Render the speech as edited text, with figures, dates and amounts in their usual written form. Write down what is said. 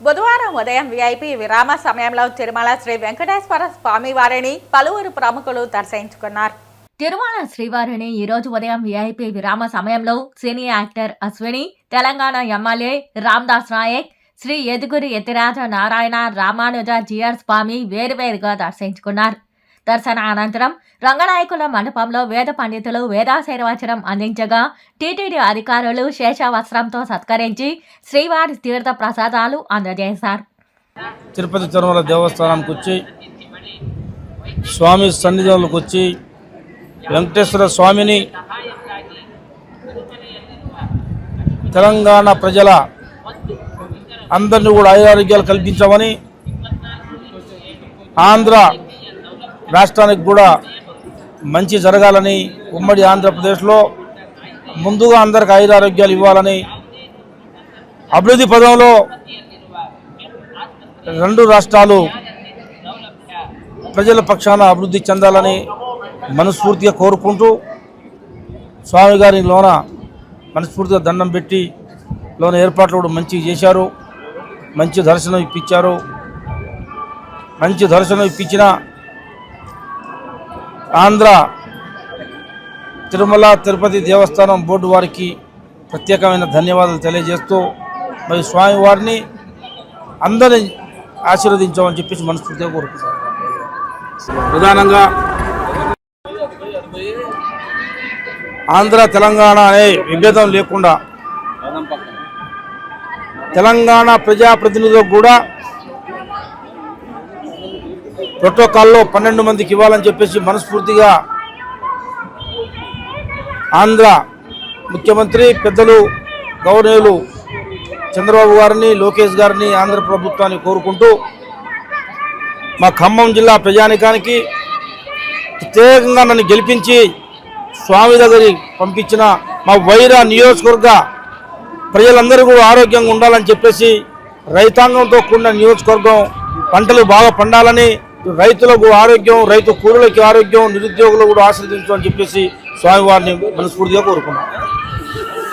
బుధవారం ఉదయం వీఐపీ విరామ సమయంలో తిరుమల శ్రీ వెంకటేశ్వర స్వామి వారిని పలువురు ప్రముఖులు దర్శించుకున్నారు. తిరుమల శ్రీవారిని ఈరోజు ఉదయం వీఐపీ విరామ సమయంలో cine actor Ashwini, Telangana MLA Ramdas Naik, Shri Yaduguri Yathiraja Narayana Ramanuja Jeeyar Swamy వేరువేరుగా దర్శించుకున్నారు. దర్శన అనంతరం రంగనాయకుల మండపంలో వేద పండితులు వేదాశీర్వచనం అందించగా టీటీడీ అధికారులు శేషవస్త్రంతో సత్కరించి శ్రీవారి తీర్థ ప్రసాదాలు అందజేశారు. తిరుపతి తిరుమల దేవస్థానంకి వచ్చి స్వామి సన్నిధిలోకి వచ్చి వెంకటేశ్వర స్వామిని తెలంగాణ ప్రజల అందరినీ కూడా ఆరోగ్యాలు కల్పించామని, ఆంధ్ర రాష్ట్రానికి కూడా మంచి జరగాలని, ఉమ్మడి ఆంధ్రప్రదేశ్లో ముందుగా అందరికి ఆరోగ్యాలు ఇవ్వాలని, అభివృద్ధి పదంలో రెండు రాష్ట్రాలు ప్రజల పక్షాన అభివృద్ధి చెందాలని మనస్ఫూర్తిగా కోరుకుంటూ స్వామి గారి లోన మనస్ఫూర్తిగా దండం పెట్టి లోన ఏర్పాట్లు కూడా మంచిగా చేశారు. మంచి దర్శనం ఇప్పించారు. మంచి దర్శనం ఇప్పించిన ఆంధ్ర తిరుమల తిరుపతి దేవస్థానం బోర్డు వారికి ప్రత్యేకమైన ధన్యవాదాలు తెలియజేస్తూ మరి స్వామివారిని అందరినీ ఆశీర్వదించామని చెప్పేసి మనస్ఫూర్తిగా కోరుకుంటున్నాను. ప్రధానంగా ఆంధ్ర తెలంగాణ అనే విభేదం లేకుండా తెలంగాణ ప్రజాప్రతినిధులకు కూడా ప్రోటోకాల్లో 12 మందికి ఇవ్వాలని చెప్పేసి మనస్ఫూర్తిగా ఆంధ్ర ముఖ్యమంత్రి పెద్దలు గవర్నర్లు చంద్రబాబు గారిని, లోకేష్ గారిని, ఆంధ్ర ప్రభుత్వాన్ని కోరుకుంటూ మా ఖమ్మం జిల్లా ప్రజానికానికి ప్రత్యేకంగా నన్ను గెలిపించి స్వామి దగ్గరికి పంపించిన మా వైరా నియోజకవర్గ ప్రజలందరూ కూడా ఆరోగ్యంగా ఉండాలని చెప్పేసి, రైతాంగంతో కూడిన నియోజకవర్గం, పంటలు బాగా పండాలని, రైతులకు ఆరోగ్యం, రైతు కూలీలకి ఆరోగ్యం, నిరుద్యోగులు కూడా ఆశీర్వదించమని చెప్పేసి స్వామివారిని మనస్ఫూర్తిగా కోరుకున్నాం.